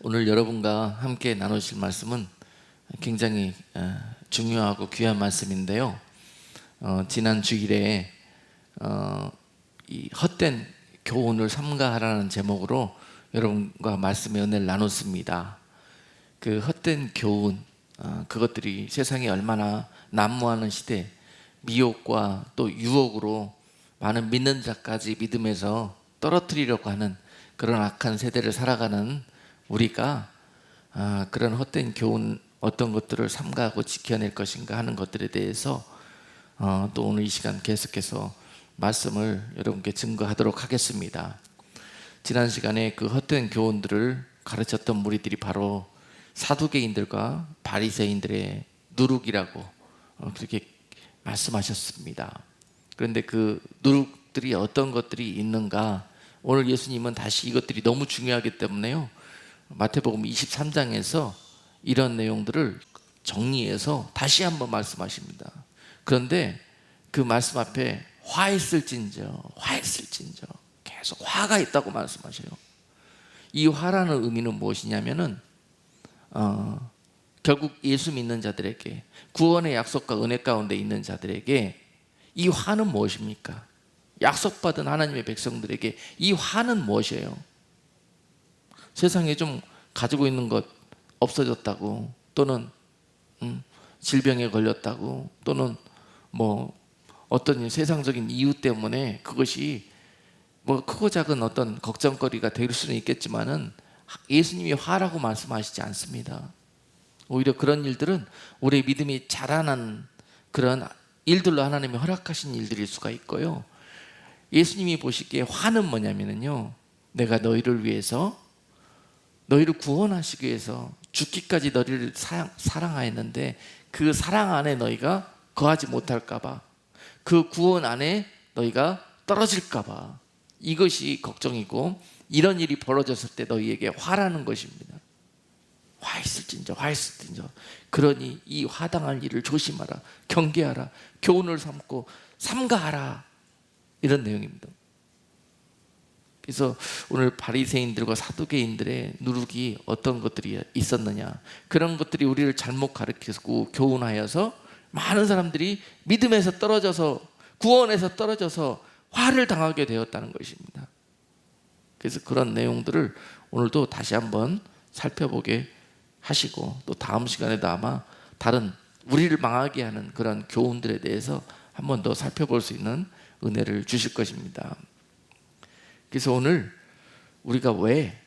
오늘 여러분과 함께 나누실 말씀은 굉장히 중요하고 귀한 말씀인데요. 지난 주일에 이 헛된 교훈을 삼가하라는 제목으로 여러분과 말씀의 은혜를 나눴습니다. 그 헛된 교훈, 그것들이 세상에 얼마나 난무하는 시대, 미혹과 또 유혹으로 많은 믿는 자까지 믿음에서 떨어뜨리려고 하는 그런 악한 세대를 살아가는 우리가 그런 헛된 교훈 어떤 것들을 삼가하고 지켜낼 것인가 하는 것들에 대해서 또 오늘 이 시간 계속해서 말씀을 여러분께 증거하도록 하겠습니다. 지난 시간에 그 헛된 교훈들을 가르쳤던 무리들이 바로 사두개인들과 바리새인들의 누룩이라고 그렇게 말씀하셨습니다. 그런데 그 누룩들이 어떤 것들이 있는가, 오늘 예수님은 다시 이것들이 너무 중요하기 때문에요, 마태복음 23장에서 이런 내용들을 정리해서 다시 한번 말씀하십니다. 그런데 그 말씀 앞에 화했을진저 계속 화가 있다고 말씀하셔요. 이 화라는 의미는 무엇이냐면은 결국 예수 믿는 자들에게, 구원의 약속과 은혜 가운데 있는 자들에게 이 화는 무엇입니까? 약속받은 하나님의 백성들에게 이 화는 무엇이에요? 세상에 좀 가지고 있는 것 없어졌다고, 또는 질병에 걸렸다고, 또는 뭐 어떤 세상적인 이유 때문에 그것이 뭐 크고 작은 어떤 걱정거리가 될 수는 있겠지만은 예수님이 화라고 말씀하시지 않습니다. 오히려 그런 일들은 우리의 믿음이 자라는 그런 일들로 하나님이 허락하신 일들일 수가 있고요. 예수님이 보시기에 화는 뭐냐면요, 내가 너희를 위해서, 너희를 구원하시기 위해서 죽기까지 너희를 사랑하였는데 그 사랑 안에 너희가 거하지 못할까봐, 그 구원 안에 너희가 떨어질까봐, 이것이 걱정이고, 이런 일이 벌어졌을 때 너희에게 화라는 것입니다. 화했을진저 그러니 이 화당할 일을 조심하라, 경계하라, 교훈을 삼고 삼가하라, 이런 내용입니다. 그래서 오늘 바리새인들과 사두개인들의 누룩이 어떤 것들이 있었느냐, 그런 것들이 우리를 잘못 가르치고 교훈하여서 많은 사람들이 믿음에서 떨어져서, 구원에서 떨어져서 화를 당하게 되었다는 것입니다. 그래서 그런 내용들을 오늘도 다시 한번 살펴보게 하시고, 또 다음 시간에도 아마 다른 우리를 망하게 하는 그런 교훈들에 대해서 한 번 더 살펴볼 수 있는 은혜를 주실 것입니다. 그래서 오늘 우리가 왜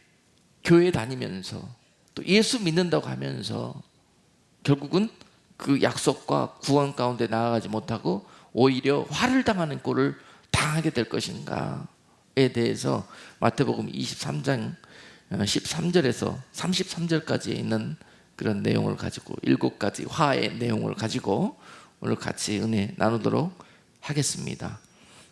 교회 다니면서 또 예수 믿는다고 하면서 결국은 그 약속과 구원 가운데 나아가지 못하고 오히려 화를 당하는 꼴을 당하게 될 것인가에 대해서 마태복음 23장 13절에서 33절까지에 있는 그런 내용을 가지고, 7가지 화의 내용을 가지고 오늘 같이 은혜 나누도록 하겠습니다.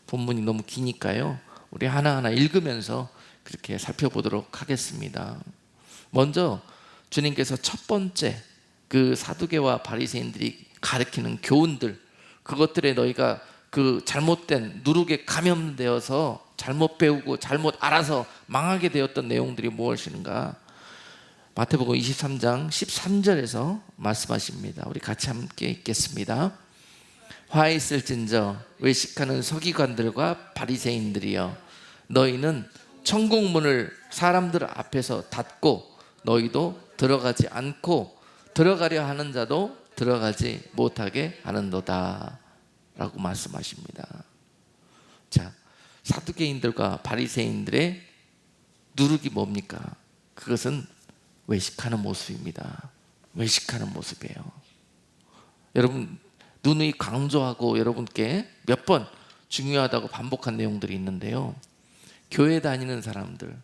본문이 너무 기니까요, 우리 하나하나 읽으면서 그렇게 살펴보도록 하겠습니다. 먼저 주님께서 첫 번째 그 사두개와 바리새인들이 가르치는 교훈들, 그것들에 너희가 그 잘못된 누룩에 감염되어서 잘못 배우고 잘못 알아서 망하게 되었던 내용들이 무엇인가, 마태복음 23장 13절에서 말씀하십니다. 우리 같이 함께 읽겠습니다. 화있을진저 외식하는 서기관들과 바리새인들이여, 너희는 천국 문을 사람들 앞에서 닫고 너희도 들어가지 않고 들어가려 하는 자도 들어가지 못하게 하는도다 라고 말씀하십니다. 자, 사두개인들과 바리새인들의 누룩이 뭡니까? 그것은 외식하는 모습입니다. 외식하는 모습이에요. 여러분, 누누이 강조하고 여러분께 몇 번 중요하다고 반복한 내용들이 있는데요, 교회 다니는 사람들,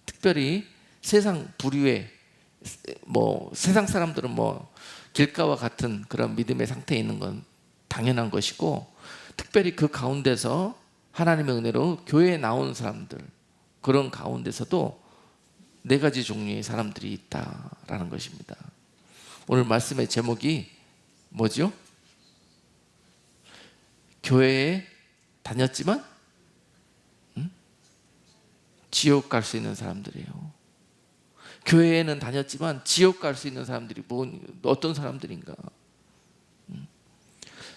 특별히 세상 부류의 세상 사람들은 길가와 같은 그런 믿음의 상태에 있는 건 당연한 것이고, 특별히 그 가운데서 하나님의 은혜로 교회에 나온 사람들, 그런 가운데서도 4가지 종류의 사람들이 있다라는 것입니다. 오늘 말씀의 제목이 뭐죠? 교회에 다녔지만 지옥 갈 수 있는 사람들이에요. 교회에는 다녔지만 지옥 갈 수 있는 사람들이 어떤 사람들인가?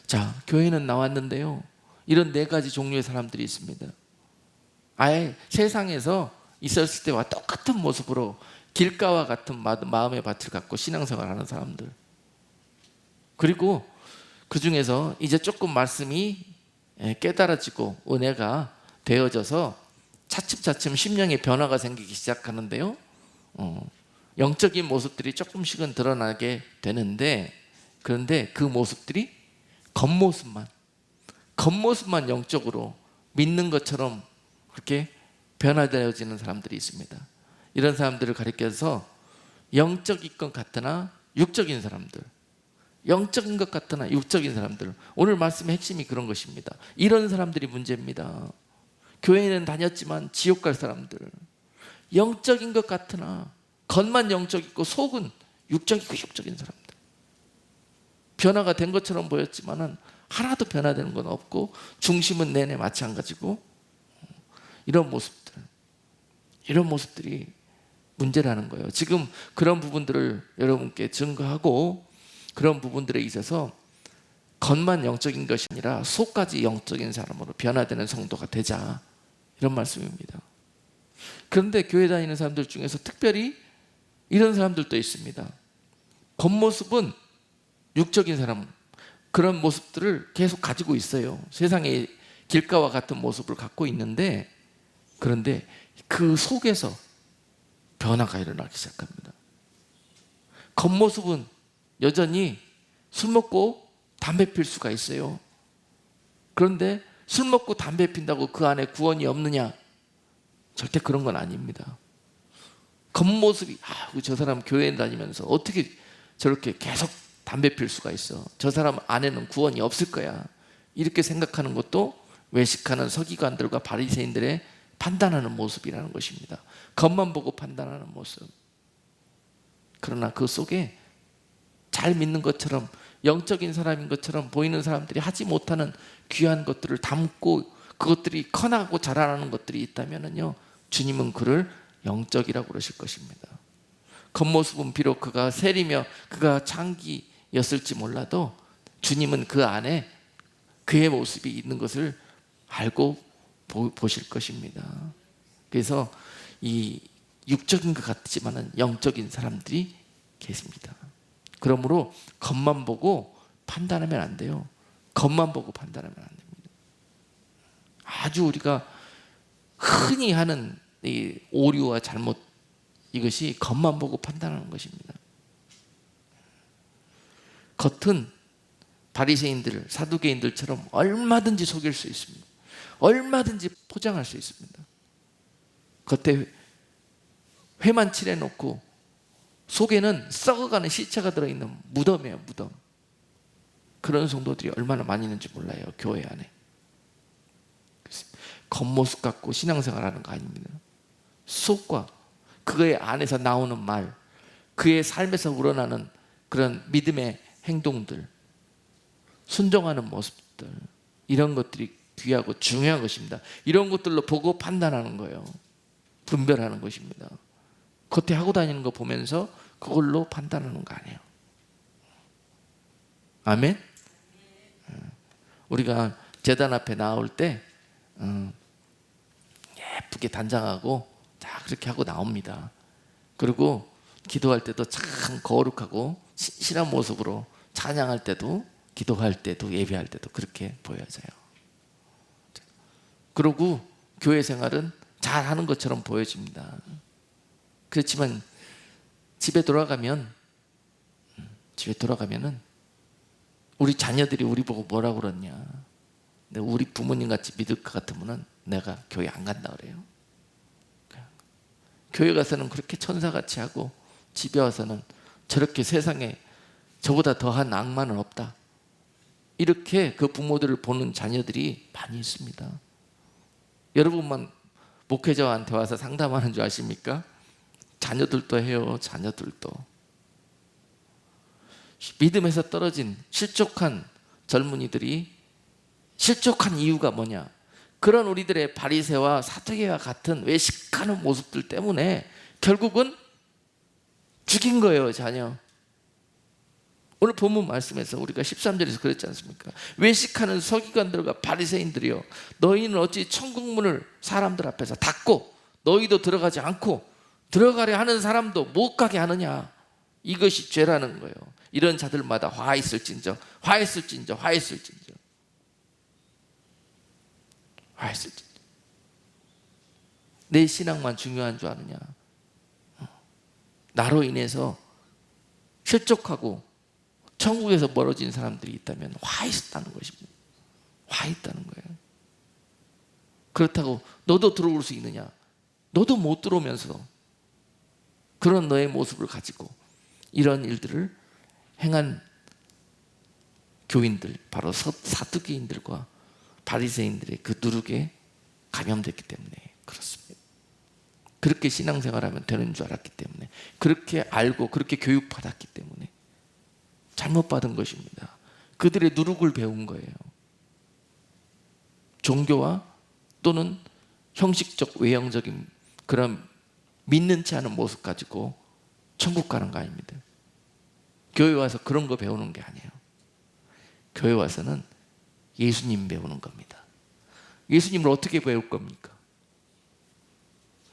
자, 교회는 나왔는데요, 이런 네 가지 종류의 사람들이 있습니다. 아예 세상에서 있었을 때와 똑같은 모습으로 길가와 같은 마음의 밭을 갖고 신앙생활하는 사람들, 그리고 그 중에서 이제 조금 말씀이 깨달아지고 은혜가 되어져서 차츰차츰 심령의 변화가 생기기 시작하는데요, 영적인 모습들이 조금씩은 드러나게 되는데, 그런데 그 모습들이 겉모습만 영적으로 믿는 것처럼 그렇게 변화되어지는 사람들이 있습니다. 이런 사람들을 가리켜서 영적인 것 같으나 육적인 사람들, 영적인 것 같으나 육적인 사람들, 오늘 말씀의 핵심이 그런 것입니다. 이런 사람들이 문제입니다. 교회는 다녔지만 지옥 갈 사람들, 영적인 것 같으나 겉만 영적이고 속은 육적인 사람들, 변화가 된 것처럼 보였지만은 하나도 변화되는 건 없고 중심은 내내 마찬가지고, 이런 모습들이 문제라는 거예요. 지금 그런 부분들을 여러분께 증거하고, 그런 부분들에 있어서 겉만 영적인 것이 아니라 속까지 영적인 사람으로 변화되는 성도가 되자, 이런 말씀입니다. 그런데 교회 다니는 사람들 중에서 특별히 이런 사람들도 있습니다. 겉모습은 육적인 사람, 그런 모습들을 계속 가지고 있어요. 세상의 길가와 같은 모습을 갖고 있는데, 그런데 그 속에서 변화가 일어나기 시작합니다. 겉모습은 여전히 술 먹고 담배 필 수가 있어요. 그런데 술 먹고 담배 핀다고 그 안에 구원이 없느냐? 절대 그런 건 아닙니다. 겉모습이 저 사람 교회 다니면서 어떻게 저렇게 계속 담배 필 수가 있어, 저 사람 안에는 구원이 없을 거야, 이렇게 생각하는 것도 외식하는 서기관들과 바리새인들의 판단하는 모습이라는 것입니다. 겉만 보고 판단하는 모습. 그러나 그 속에 잘 믿는 것처럼 영적인 사람인 것처럼 보이는 사람들이 하지 못하는 귀한 것들을 담고 그것들이 커나고 자라나는 것들이 있다면요, 주님은 그를 영적이라고 그러실 것입니다. 겉모습은 비록 그가 세리며 그가 창기였을지 몰라도 주님은 그 안에 그의 모습이 있는 것을 알고 보실 것입니다. 그래서 이 육적인 것 같지만은 영적인 사람들이 계십니다. 그러므로 겉만 보고 판단하면 안 돼요. 겉만 보고 판단하면 안 됩니다. 아주 우리가 흔히 하는 이 오류와 잘못, 이것이 겉만 보고 판단하는 것입니다. 겉은 바리새인들, 사두개인들처럼 얼마든지 속일 수 있습니다. 얼마든지 포장할 수 있습니다. 겉에 회만 칠해놓고 속에는 썩어가는 시체가 들어있는 무덤이에요, 무덤. 그런 성도들이 얼마나 많이 있는지 몰라요, 교회 안에. 겉모습 갖고 신앙생활하는 거 아닙니다. 속과 그의 안에서 나오는 말, 그의 삶에서 우러나는 그런 믿음의 행동들, 순종하는 모습들, 이런 것들이 귀하고 중요한 것입니다. 이런 것들로 보고 판단하는 거예요. 분별하는 것입니다. 겉에 하고 다니는 거 보면서 그걸로 판단하는 거 아니에요. 아멘? 우리가 제단 앞에 나올 때 예쁘게 단장하고 다 그렇게 하고 나옵니다. 그리고 기도할 때도 참 거룩하고 신실한 모습으로 찬양할 때도, 기도할 때도, 예배할 때도 그렇게 보여져요. 그리고 교회 생활은 잘하는 것처럼 보여집니다. 그렇지만 집에 돌아가면은 우리 자녀들이 우리 보고 뭐라고 그러냐, 우리 부모님 같이 믿을 것 같으면 내가 교회 안 간다 그래요. 교회 가서는 그렇게 천사같이 하고 집에 와서는 저렇게 세상에 저보다 더한 악마는 없다, 이렇게 그 부모들을 보는 자녀들이 많이 있습니다. 여러분만 목회자한테 와서 상담하는 줄 아십니까? 자녀들도 해요. 자녀들도. 믿음에서 떨어진 실족한 젊은이들이 실족한 이유가 뭐냐? 그런 우리들의 바리새와 사두개와 같은 외식하는 모습들 때문에 결국은 죽인 거예요, 자녀. 오늘 본문 말씀에서 우리가 13절에서 그랬지 않습니까? 외식하는 서기관들과 바리새인들이여, 너희는 어찌 천국문을 사람들 앞에서 닫고 너희도 들어가지 않고 들어가려 하는 사람도 못 가게 하느냐. 이것이 죄라는 거예요. 이런 자들마다 화있을진저, 화있을진저, 화있을진저, 화있을진저. 내 신앙만 중요한 줄 아느냐? 나로 인해서 실족하고 천국에서 멀어진 사람들이 있다면 화 있었다는 것입니다. 화 있다는 거예요. 그렇다고 너도 들어올 수 있느냐? 너도 못 들어오면서 그런 너의 모습을 가지고 이런 일들을 행한 교인들, 바로 사두개인들과 바리새인들의 그 누룩에 감염됐기 때문에 그렇습니다. 그렇게 신앙생활하면 되는 줄 알았기 때문에, 그렇게 알고 그렇게 교육받았기 때문에 잘못 받은 것입니다. 그들의 누룩을 배운 거예요. 종교와 또는 형식적 외형적인 그런 믿는 체 않은 모습 가지고 천국 가는 거 아닙니다. 교회 와서 그런 거 배우는 게 아니에요. 교회 와서는 예수님 배우는 겁니다. 예수님을 어떻게 배울 겁니까?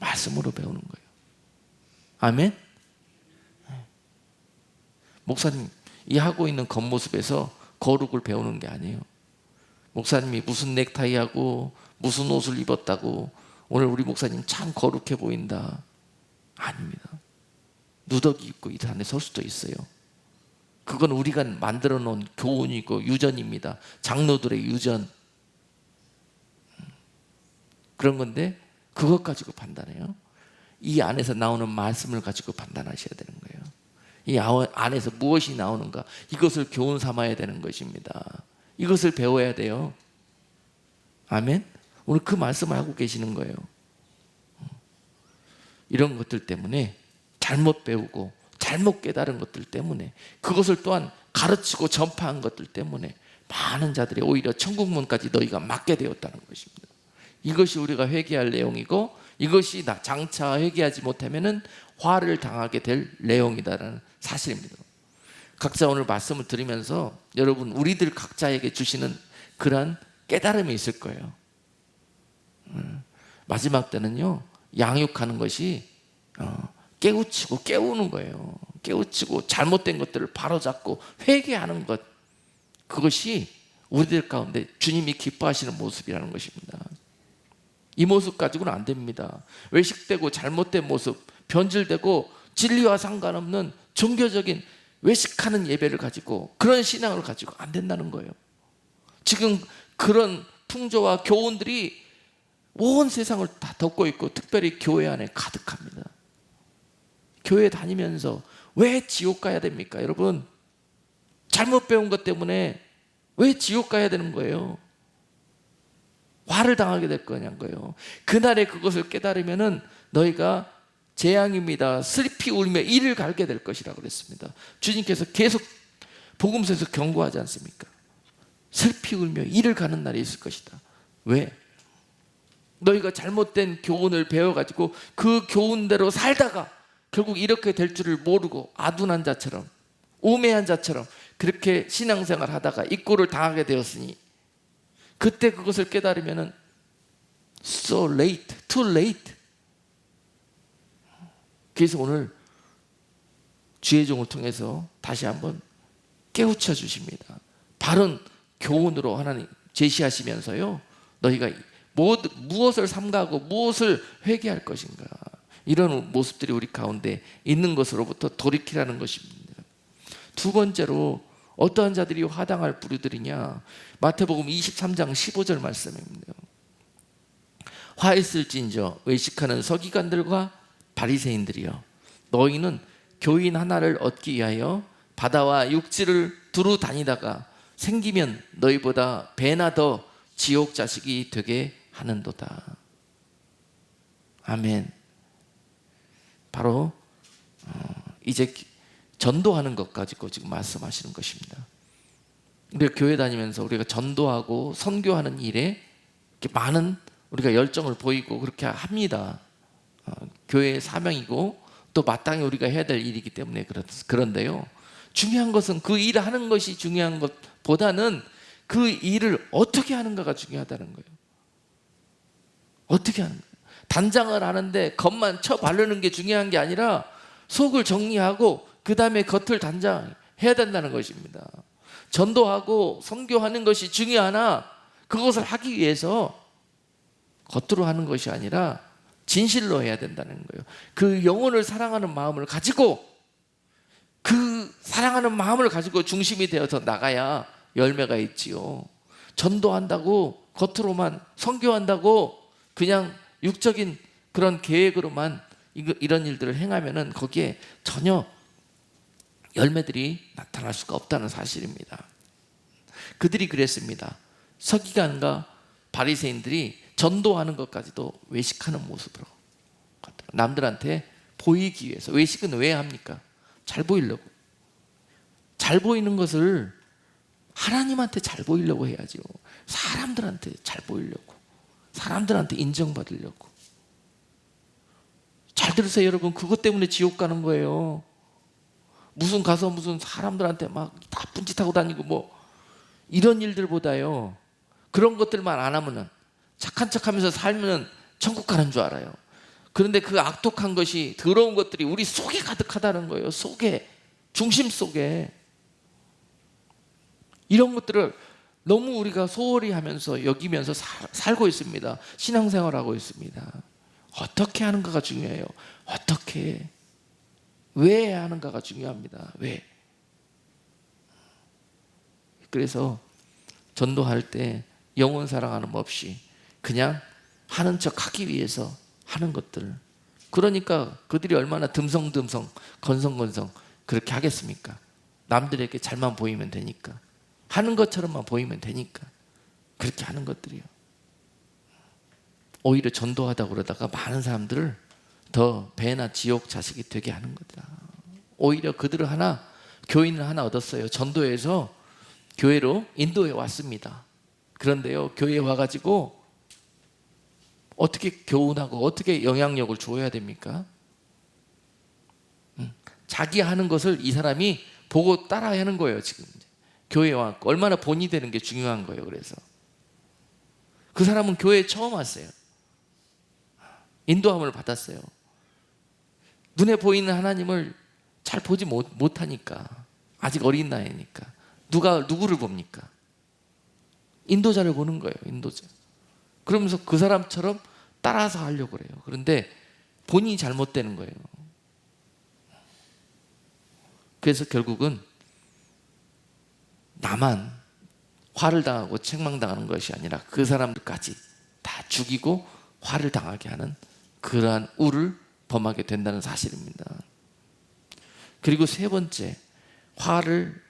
말씀으로 배우는 거예요. 아멘? 목사님, 이 하고 있는 겉모습에서 거룩을 배우는 게 아니에요. 목사님이 무슨 넥타이하고 무슨 옷을 입었다고 오늘 우리 목사님 참 거룩해 보인다. 아닙니다. 누더기 입고 이 안에 설 수도 있어요. 그건 우리가 만들어 놓은 교훈이고 유전입니다. 장로들의 유전. 그런 건데 그것 가지고 판단해요. 이 안에서 나오는 말씀을 가지고 판단하셔야 되는 거예요. 이 안에서 무엇이 나오는가, 이것을 교훈 삼아야 되는 것입니다. 이것을 배워야 돼요. 아멘? 오늘 그 말씀을 하고 계시는 거예요. 이런 것들 때문에 잘못 배우고 잘못 깨달은 것들 때문에, 그것을 또한 가르치고 전파한 것들 때문에 많은 자들이 오히려 천국문까지 너희가 막게 되었다는 것입니다. 이것이 우리가 회개할 내용이고, 이것이 장차 회개하지 못하면 화를 당하게 될 내용이다라는 사실입니다. 각자 오늘 말씀을 들으면서 여러분, 우리들 각자에게 주시는 그런 깨달음이 있을 거예요. 마지막 때는요, 양육하는 것이 깨우치고 깨우는 거예요. 깨우치고 잘못된 것들을 바로잡고 회개하는 것, 그것이 우리들 가운데 주님이 기뻐하시는 모습이라는 것입니다. 이 모습 가지고는 안 됩니다. 외식되고 잘못된 모습, 변질되고 진리와 상관없는 종교적인 외식하는 예배를 가지고, 그런 신앙을 가지고 안 된다는 거예요. 지금 그런 풍조와 교훈들이 온 세상을 다 덮고 있고, 특별히 교회 안에 가득합니다. 교회 다니면서 왜 지옥 가야 됩니까? 여러분, 잘못 배운 것 때문에 왜 지옥 가야 되는 거예요? 화를 당하게 될 거냐고요. 그날에 그것을 깨달으면은 너희가 재앙입니다, 슬피 울며 이를 갈게 될 것이라고 그랬습니다. 주님께서 계속 복음서에서 경고하지 않습니까? 슬피 울며 이를 가는 날이 있을 것이다. 왜? 너희가 잘못된 교훈을 배워가지고 그 교훈대로 살다가 결국 이렇게 될 줄을 모르고 아둔한 자처럼, 우매한 자처럼 그렇게 신앙생활 하다가 입고를 당하게 되었으니, 그때 그것을 깨달으면 so late, too late. 그래서 오늘 주의 종을 통해서 다시 한번 깨우쳐 주십니다. 바른 교훈으로 하나님 제시하시면서요, 너희가 무엇을 삼가하고 무엇을 회개할 것인가, 이런 모습들이 우리 가운데 있는 것으로부터 돌이키라는 것입니다. 두 번째로 어떠한 자들이 화당할 부류들이냐, 마태복음 23장 15절 말씀입니다. 화있을진저 외식하는 서기관들과 바리새인들이여, 너희는 교인 하나를 얻기 위하여 바다와 육지를 두루 다니다가 생기면 너희보다 배나 더 지옥 자식이 되게 하는도다. 아멘. 바로 이제 전도하는 것 가지고 지금 말씀하시는 것입니다. 우리가 교회 다니면서 우리가 전도하고 선교하는 일에 이렇게 많은 우리가 열정을 보이고 그렇게 합니다. 교회의 사명이고 또 마땅히 우리가 해야 될 일이기 때문에 그런데요. 중요한 것은 그 일을 하는 것이 중요한 것보다는 그 일을 어떻게 하는가가 중요하다는 거예요. 어떻게 하는 거예요. 단장을 하는데 겉만 쳐 바르는 게 중요한 게 아니라 속을 정리하고 그 다음에 겉을 단장해야 된다는 것입니다. 전도하고 선교하는 것이 중요하나 그것을 하기 위해서 겉으로 하는 것이 아니라 진실로 해야 된다는 거예요. 그 영혼을 사랑하는 마음을 가지고, 그 사랑하는 마음을 가지고 중심이 되어서 나가야 열매가 있지요. 전도한다고 겉으로만, 선교한다고 그냥 육적인 그런 계획으로만 이런 일들을 행하면은 거기에 전혀 열매들이 나타날 수가 없다는 사실입니다. 그들이 그랬습니다. 서기관과 바리새인들이 전도하는 것까지도 외식하는 모습으로, 남들한테 보이기 위해서. 외식은 왜 합니까? 잘 보이려고. 잘 보이는 것을 하나님한테 잘 보이려고 해야죠. 사람들한테 잘 보이려고, 사람들한테 인정받으려고. 잘 들으세요 여러분. 그것 때문에 지옥 가는 거예요. 무슨 가서 무슨 사람들한테 막 나쁜 짓 하고 다니고 뭐 이런 일들보다요, 그런 것들만 안 하면은, 착한 척하면서 살면 천국 가는 줄 알아요. 그런데 그 악독한 것이, 더러운 것들이 우리 속에 가득하다는 거예요. 속에, 중심 속에. 이런 것들을 너무 우리가 소홀히 하면서 여기면서 살고 있습니다. 신앙생활하고 있습니다. 어떻게 하는가가 중요해요. 어떻게, 왜 하는가가 중요합니다. 왜? 그래서 전도할 때 영혼 사랑하는 법 없이 그냥 하는 척 하기 위해서 하는 것들. 그러니까 그들이 얼마나 듬성듬성 건성건성 그렇게 하겠습니까? 남들에게 잘만 보이면 되니까, 하는 것처럼만 보이면 되니까 그렇게 하는 것들이요. 오히려 전도하다고 그러다가 많은 사람들을 더 배나 지옥 자식이 되게 하는 거다. 오히려 그들은 교인을 하나 얻었어요. 전도해서 교회로 인도해 왔습니다. 그런데요, 교회에 와가지고 어떻게 교훈하고 어떻게 영향력을 줘야 됩니까? 자기 하는 것을 이 사람이 보고 따라야 하는 거예요. 지금 교회에 왔고 얼마나 본이 되는 게 중요한 거예요. 그래서 그 사람은 교회에 처음 왔어요. 인도함을 받았어요. 눈에 보이는 하나님을 잘 보지 못하니까, 아직 어린 나이니까 누구를 봅니까? 인도자를 보는 거예요. 인도자. 그러면서 그 사람처럼 따라서 하려고 그래요. 그런데 본인이 잘못되는 거예요. 그래서 결국은 나만 화를 당하고 책망당하는 것이 아니라 그 사람들까지 다 죽이고 화를 당하게 하는 그러한 우를 범하게 된다는 사실입니다. 그리고 세 번째, 화를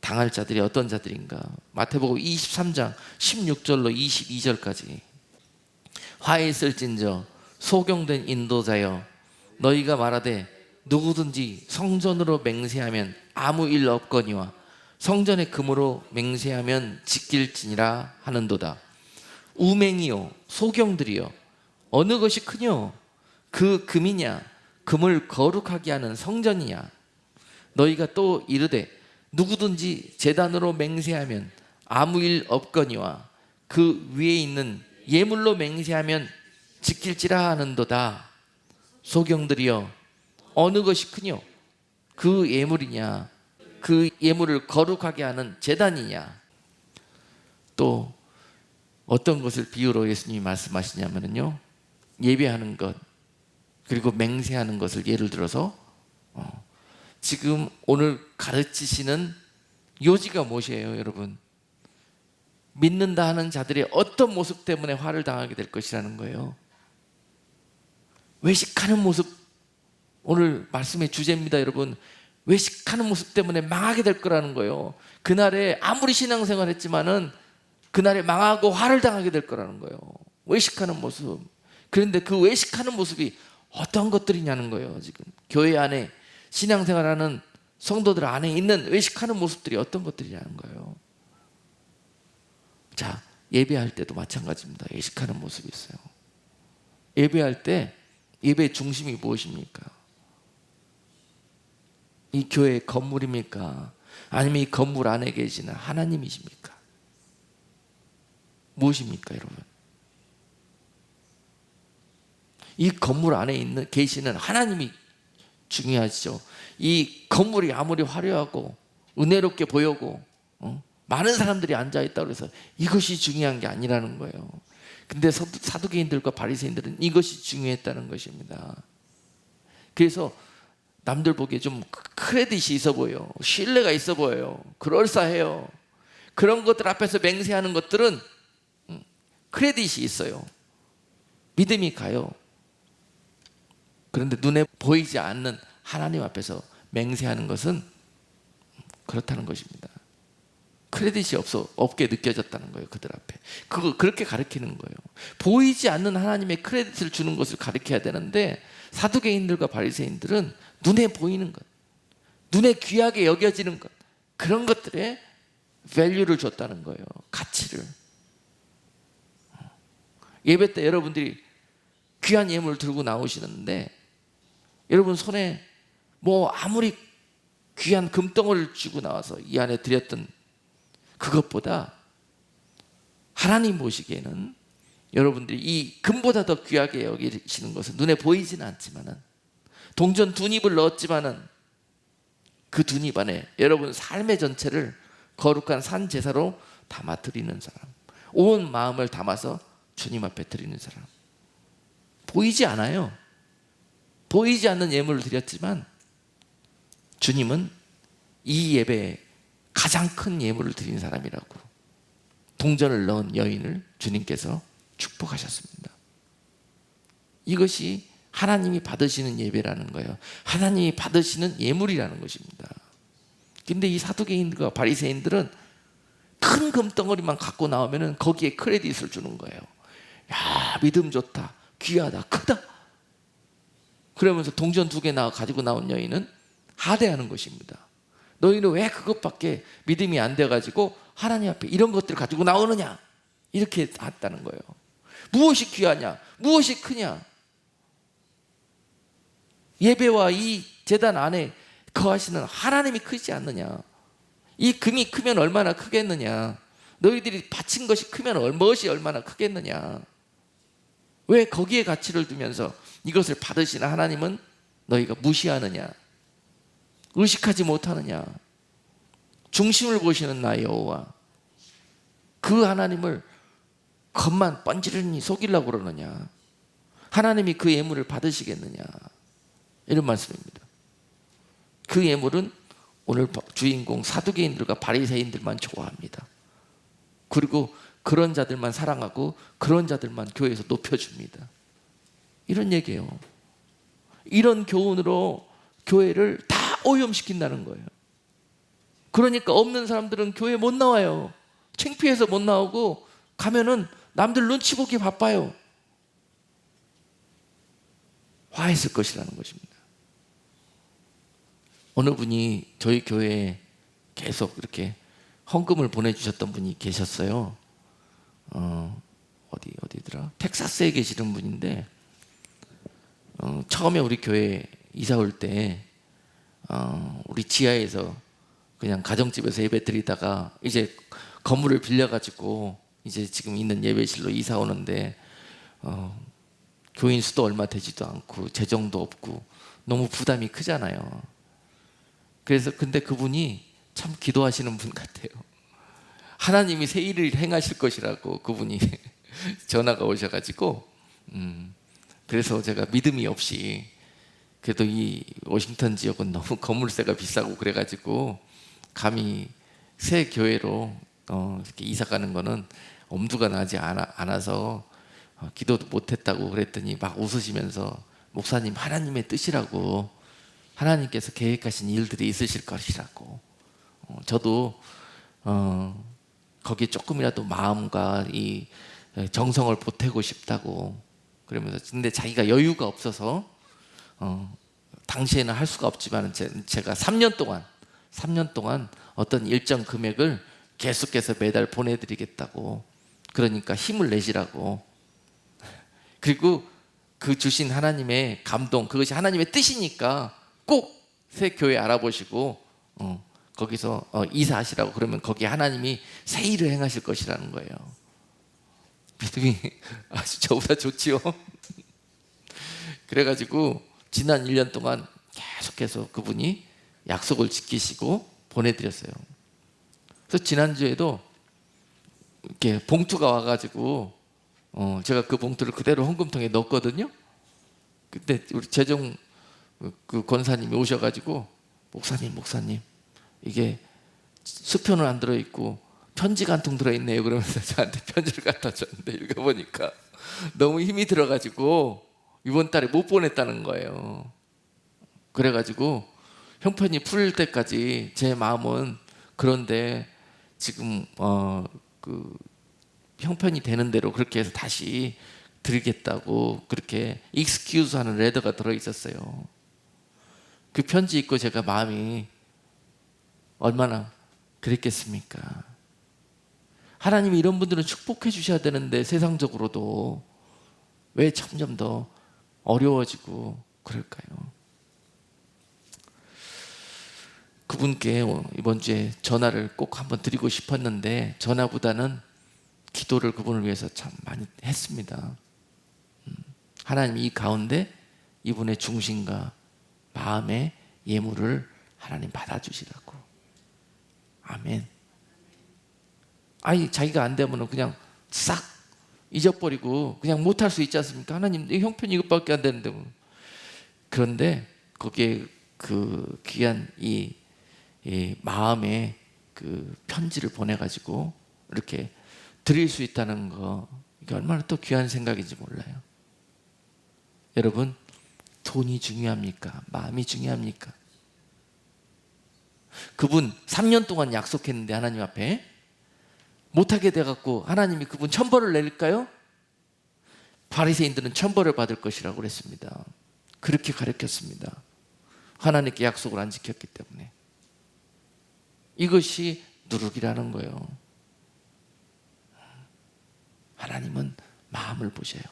당할 자들이 어떤 자들인가? 마태복음 23장 16절로 22절까지. 화에 있을진저 소경된 인도자여, 너희가 말하되 누구든지 성전으로 맹세하면 아무 일 없거니와 성전의 금으로 맹세하면 지킬지니라 하는도다. 우맹이요 소경들이여, 어느 것이 크뇨? 그 금이냐? 금을 거룩하게 하는 성전이냐? 너희가 또 이르되 누구든지 제단으로 맹세하면 아무 일 없거니와 그 위에 있는 예물로 맹세하면 지킬지라 하는도다. 소경들이여, 어느 것이 크뇨? 그 예물이냐? 그 예물을 거룩하게 하는 제단이냐? 또 어떤 것을 비유로 예수님이 말씀하시냐면요, 예배하는 것 그리고 맹세하는 것을 예를 들어서 지금 오늘 가르치시는 요지가 무엇이에요? 여러분, 믿는다 하는 자들의 어떤 모습 때문에 화를 당하게 될 것이라는 거예요. 외식하는 모습, 오늘 말씀의 주제입니다. 여러분, 외식하는 모습 때문에 망하게 될 거라는 거예요. 그날에 아무리 신앙생활 했지만은 그날에 망하고 화를 당하게 될 거라는 거예요. 외식하는 모습. 그런데 그 외식하는 모습이 어떤 것들이냐는 거예요. 지금 교회 안에 신앙생활하는 성도들 안에 있는 외식하는 모습들이 어떤 것들이냐는 거예요. 자, 예배할 때도 마찬가지입니다. 외식하는 모습이 있어요. 예배할 때 예배의 중심이 무엇입니까? 이 교회의 건물입니까? 아니면 이 건물 안에 계시는 하나님이십니까? 무엇입니까, 여러분? 이 건물 안에 계시는 하나님이 중요하죠. 이 건물이 아무리 화려하고 은혜롭게 보이고 많은 사람들이 앉아있다고 해서 이것이 중요한 게 아니라는 거예요. 근데 사두개인들과 바리새인들은 이것이 중요했다는 것입니다. 그래서 남들 보기에 좀 크레딧이 있어 보여, 신뢰가 있어 보여요, 그럴싸해요. 그런 것들 앞에서 맹세하는 것들은 크레딧이 있어요. 믿음이 가요. 그런데 눈에 보이지 않는 하나님 앞에서 맹세하는 것은 그렇다는 것입니다. 크레딧이 없게 느껴졌다는 거예요. 그들 앞에. 그렇게 가르치는 거예요. 보이지 않는 하나님의 크레딧을 주는 것을 가르쳐야 되는데, 사두개인들과 바리새인들은 눈에 보이는 것, 눈에 귀하게 여겨지는 것, 그런 것들에 밸류를 줬다는 거예요. 가치를. 예배 때 여러분들이 귀한 예물을 들고 나오시는데, 여러분 손에 뭐 아무리 귀한 금덩어리를 쥐고 나와서 이 안에 드렸던 그것보다 하나님 보시기에는 여러분들이 이 금보다 더 귀하게 여기시는 것은 눈에 보이지는 않지만은, 동전 두 입을 넣었지만은 그 두 입 안에 여러분 삶의 전체를 거룩한 산 제사로 담아 드리는 사람, 온 마음을 담아서 주님 앞에 드리는 사람. 보이지 않아요. 보이지 않는 예물을 드렸지만 주님은 이 예배에 가장 큰 예물을 드린 사람이라고 동전을 넣은 여인을 주님께서 축복하셨습니다. 이것이 하나님이 받으시는 예배라는 거예요. 하나님이 받으시는 예물이라는 것입니다. 근데 이 사두개인들과 바리새인들은 큰 금덩어리만 갖고 나오면 거기에 크레딧을 주는 거예요. 야, 믿음 좋다, 귀하다, 크다. 그러면서 동전 2개 가지고 나온 여인은 하대하는 것입니다. 너희는 왜 그것밖에 믿음이 안 돼가지고 하나님 앞에 이런 것들을 가지고 나오느냐, 이렇게 했다는 거예요. 무엇이 귀하냐, 무엇이 크냐. 예배와 이 제단 안에 거하시는 하나님이 크지 않느냐. 이 금이 크면 얼마나 크겠느냐. 너희들이 바친 것이 크면 무엇이 얼마나 크겠느냐. 왜 거기에 가치를 두면서 이것을 받으시는 하나님은 너희가 무시하느냐, 의식하지 못하느냐. 중심을 보시는 나 여호와, 그 하나님을 겉만 번지르니 속이려고 그러느냐. 하나님이 그 예물을 받으시겠느냐, 이런 말씀입니다. 그 예물은 오늘 주인공 사두개인들과 바리새인들만 좋아합니다. 그리고 그런 자들만 사랑하고 그런 자들만 교회에서 높여줍니다. 이런 얘기예요. 이런 교훈으로 교회를 다 오염시킨다는 거예요. 그러니까 없는 사람들은 교회 못 나와요. 창피해서 못 나오고, 가면은 남들 눈치 보기 바빠요. 화했을 것이라는 것입니다. 어느 분이 저희 교회에 계속 이렇게 헌금을 보내주셨던 분이 계셨어요. 어디더라? 텍사스에 계시는 분인데, 처음에 우리 교회 이사 올 때 우리 지하에서 그냥 가정집에서 예배 드리다가 이제 건물을 빌려가지고 이제 지금 있는 예배실로 이사 오는데, 교인 수도 얼마 되지도 않고 재정도 없고 너무 부담이 크잖아요. 그래서 근데 그분이 참 기도하시는 분 같아요. 하나님이 새 일을 행하실 것이라고 그분이 전화가 오셔가지고, 그래서 제가 믿음이 없이, 그래도 이 워싱턴 지역은 너무 건물세가 비싸고 그래가지고 감히 새 교회로 이렇게 이사 가는 거는 엄두가 나지 않아서 기도도 못했다고 그랬더니 막 웃으시면서, 목사님, 하나님의 뜻이라고, 하나님께서 계획하신 일들이 있으실 것이라고, 저도 거기에 조금이라도 마음과 이 정성을 보태고 싶다고 그러면서, 근데 자기가 여유가 없어서 당시에는 할 수가 없지만 제가 3년 동안 어떤 일정 금액을 계속해서 매달 보내드리겠다고, 그러니까 힘을 내시라고. 그리고 그 주신 하나님의 감동, 그것이 하나님의 뜻이니까 꼭 새 교회 알아보시고 거기서 이사하시라고 그러면 거기 하나님이 새 일을 행하실 것이라는 거예요. 믿음이 아주 저보다 좋지요. 그래가지고 지난 1년 동안 계속해서 그분이 약속을 지키시고 보내드렸어요. 그래서 지난주에도 이렇게 봉투가 와가지고 제가 그 봉투를 그대로 헌금통에 넣었거든요. 그때 우리 재정 그 권사님이 오셔가지고 목사님 이게 수표는 안 들어있고 편지가 한 통 들어있네요. 그러면서 저한테 편지를 갖다 줬는데 읽어보니까 너무 힘이 들어가지고 이번 달에 못 보냈다는 거예요. 그래가지고 형편이 풀릴 때까지 제 마음은 그런데 지금 그 형편이 되는 대로 그렇게 해서 다시 드리겠다고 그렇게 익스큐즈 하는 레터가 들어있었어요. 그 편지 읽고 제가 마음이 얼마나 그랬겠습니까? 하나님이 이런 분들은 축복해 주셔야 되는데 세상적으로도 왜 점점 더 어려워지고 그럴까요? 그분께 이번 주에 전화를 꼭 한번 드리고 싶었는데 전화보다는 기도를 그분을 위해서 참 많이 했습니다. 하나님 이 가운데 이분의 중심과 마음의 예물을 하나님 받아주시라고. 아멘. 아니 자기가 안 되면 그냥 싹 잊어버리고 그냥 못할 수 있지 않습니까? 하나님 내 형편이 이것밖에 안 되는데. 그런데 거기에 그 귀한 이 마음의 그 편지를 보내가지고 이렇게 드릴 수 있다는 거, 이게 얼마나 또 귀한 생각인지 몰라요. 여러분, 돈이 중요합니까? 마음이 중요합니까? 그분 3년 동안 약속했는데 하나님 앞에 못하게 돼갖고 하나님이 그분 천벌을 내릴까요? 바리새인들은 천벌을 받을 것이라고 그랬습니다. 그렇게 가르쳤습니다. 하나님께 약속을 안 지켰기 때문에. 이것이 누룩이라는 거예요. 하나님은 마음을 보셔요.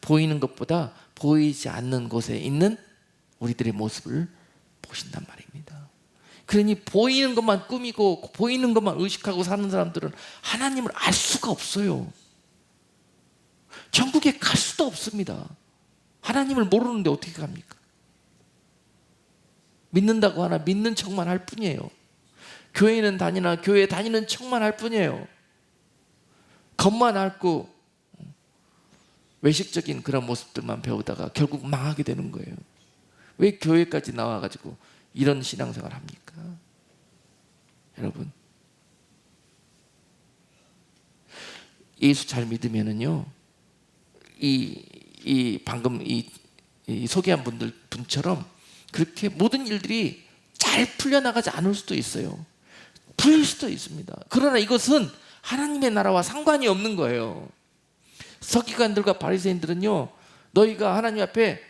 보이는 것보다 보이지 않는 곳에 있는 우리들의 모습을 보신단 말입니다. 그러니 보이는 것만 꾸미고 보이는 것만 의식하고 사는 사람들은 하나님을 알 수가 없어요. 천국에 갈 수도 없습니다. 하나님을 모르는데 어떻게 갑니까? 믿는다고 하나 믿는 척만 할 뿐이에요. 교회는 다니나 교회 다니는 척만 할 뿐이에요. 겉만 앓고 외식적인 그런 모습들만 배우다가 결국 망하게 되는 거예요. 왜 교회까지 나와가지고 이런 신앙생활 합니까? 여러분, 예수 잘 믿으면은요, 방금 소개한 분처럼 그렇게 모든 일들이 잘 풀려나가지 않을 수도 있어요. 풀릴 수도 있습니다. 그러나 이것은 하나님의 나라와 상관이 없는 거예요. 서기관들과 바리새인들은요, 너희가 하나님 앞에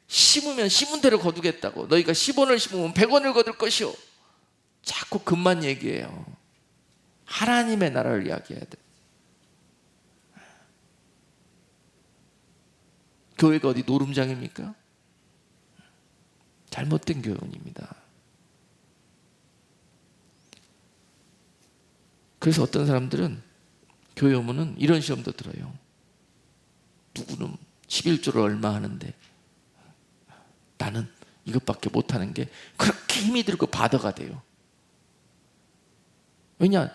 심으면 심은 대로 거두겠다고, 너희가 10원을 심으면 100원을 거둘 것이요, 자꾸 그만 얘기해요. 하나님의 나라를 이야기해야 돼. 교회가 어디 노름장입니까? 잘못된 교훈입니다. 그래서 어떤 사람들은 교회 오면은 이런 시험도 들어요. 누구는 11조를 얼마 하는데 나는 이것밖에 못하는 게 그렇게 힘이 들고 바더가 돼요. 왜냐?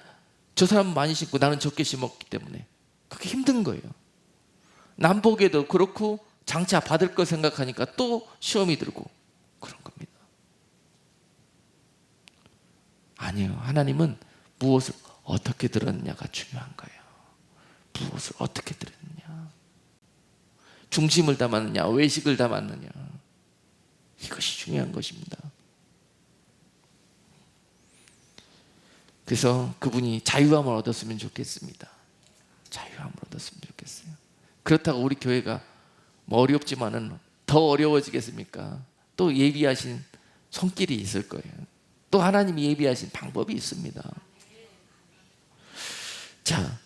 저 사람은 많이 심고 나는 적게 심었기 때문에 그게 힘든 거예요. 남 보기에도 그렇고 장차 받을 거 생각하니까 또 시험이 들고 그런 겁니다. 아니에요. 하나님은 무엇을 어떻게 들었느냐가 중요한 거예요. 무엇을 어떻게 들었느냐, 중심을 담았느냐, 외식을 담았느냐, 이것이 중요한 것입니다. 그래서 그분이 자유함을 얻었으면 좋겠습니다. 자유함을 얻었으면 좋겠어요. 그렇다고 우리 교회가 뭐 어렵지만은 더 어려워지겠습니까? 또 예비하신 손길이 있을 거예요. 또 하나님이 예비하신 방법이 있습니다. 자,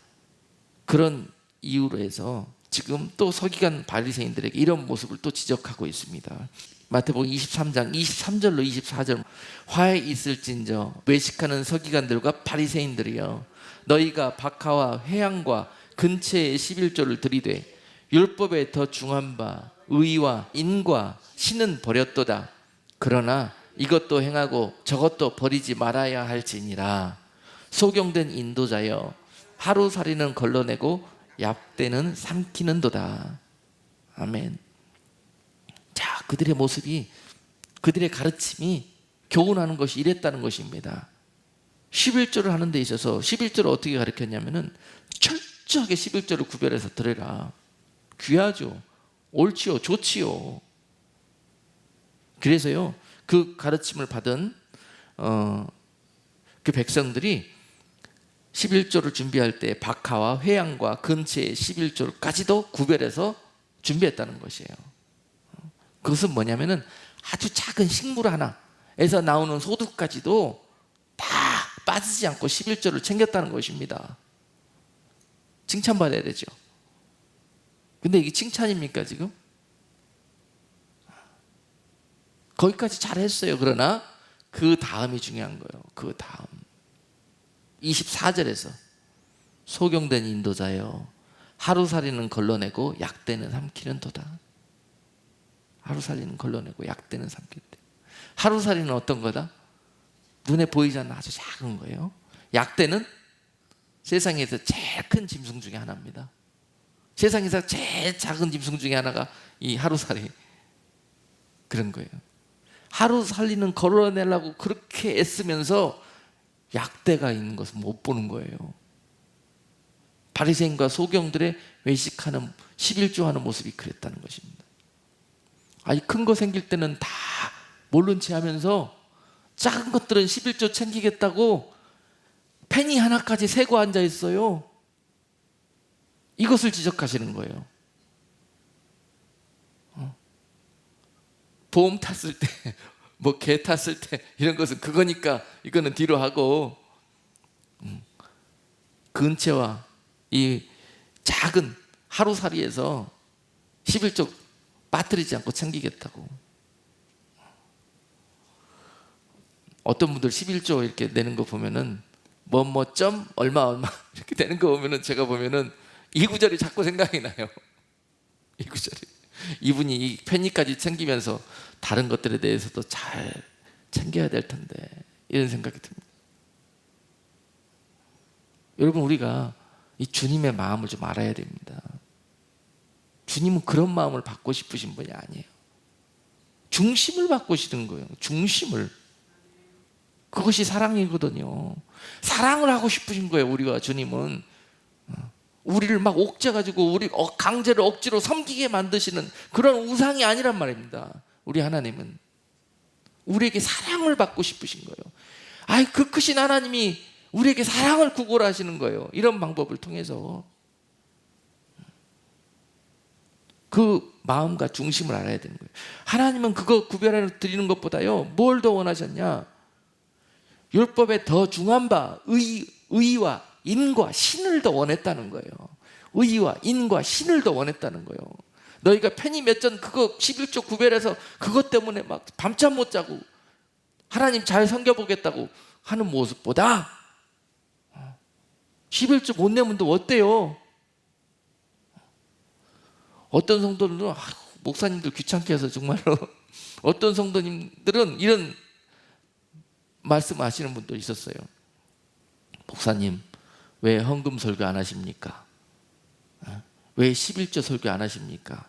그런 이유로 해서 지금 또 서기관 바리새인들에게 이런 모습을 또 지적하고 있습니다. 마태복음 23장 23절로 24절, 화해 있을진저 외식하는 서기관들과 바리새인들이여, 너희가 박하와 회향과 근처에 11조를 들이되 율법에 더 중한 바 의와 인과 신은 버렸도다. 그러나 이것도 행하고 저것도 버리지 말아야 할지니라. 소경된 인도자여, 하루살이는 걸러내고 약대는 삼키는도다. 아멘. 자, 그들의 모습이, 그들의 가르침이 교훈하는 것이 이랬다는 것입니다. 11조를 하는 데 있어서 11조를 어떻게 가르쳤냐면은 철저하게 11조를 구별해서 드려라. 귀하죠. 옳지요. 좋지요. 그래서요, 그 가르침을 받은 그 백성들이 11조를 준비할 때 박하와 회향과 근처의 11조까지도 구별해서 준비했다는 것이에요. 그것은 뭐냐면은 아주 작은 식물 하나에서 나오는 소득까지도 다 빠지지 않고 11조를 챙겼다는 것입니다. 칭찬받아야 되죠. 근데 이게 칭찬입니까 지금? 거기까지 잘했어요. 그러나 그 다음이 중요한 거예요. 그 다음 24절에서 소경된 인도자여, 하루살이는 걸러내고 약대는 삼키는도다. 하루살이는 걸러내고 약대는 삼키는도다. 하루살이는 어떤 거다? 눈에 보이지 않는 아주 작은 거예요. 약대는 세상에서 제일 큰 짐승 중에 하나입니다. 세상에서 제일 작은 짐승 중에 하나가 이 하루살이, 그런 거예요. 하루살이는 걸어내려고 그렇게 애쓰면서 약대가 있는 것을 못 보는 거예요. 바리새인과 소경들의 외식하는 11조 하는 모습이 그랬다는 것입니다. 아니, 큰 거 생길 때는 다 모른 체 하면서 작은 것들은 11조 챙기겠다고 페니 하나까지 세고 앉아 있어요. 이것을 지적하시는 거예요. 보험 탔을 때, 뭐 개 탔을 때 이런 것은 그거니까 이거는 뒤로 하고, 근처와 이 작은 하루살이에서 11조 빠뜨리지 않고 챙기겠다고. 어떤 분들 11조 이렇게 내는 거 보면은 점 얼마 이렇게 되는 거 보면은 제가 보면은 이 구절이 자꾸 생각이 나요. 이 구절이. 이분이 이 편의까지 챙기면서 다른 것들에 대해서도 잘 챙겨야 될 텐데, 이런 생각이 듭니다. 여러분, 우리가 이 주님의 마음을 좀 알아야 됩니다. 주님은 그런 마음을 받고 싶으신 분이 아니에요. 중심을 받고 싶은 거예요. 중심을. 그것이 사랑이거든요. 사랑을 하고 싶으신 거예요. 우리와 주님은 우리를 막 옥죄가지고 우리 강제로 억지로 섬기게 만드시는 그런 우상이 아니란 말입니다. 우리 하나님은 우리에게 사랑을 받고 싶으신 거예요. 아이, 그 크신 하나님이 우리에게 사랑을 구걸하시는 거예요. 이런 방법을 통해서. 그 마음과 중심을 알아야 되는 거예요. 하나님은 그거 구별해 드리는 것보다요, 뭘 더 원하셨냐? 율법에 더 중한 바 의와 인과 신을 더 원했다는 거예요. 의와 인과 신을 더 원했다는 거예요. 너희가 편히 몇 전 그거 11조 구별해서 그것 때문에 막 밤잠 못 자고 하나님 잘 섬겨보겠다고 하는 모습보다 11조 못 내면 또 어때요? 어떤 성도들은 목사님들 귀찮게 해서 정말로 어떤 성도님들은 이런 말씀하시는 분도 있었어요. 목사님, 왜 헌금 설교 안 하십니까? 왜 11조 설교 안 하십니까?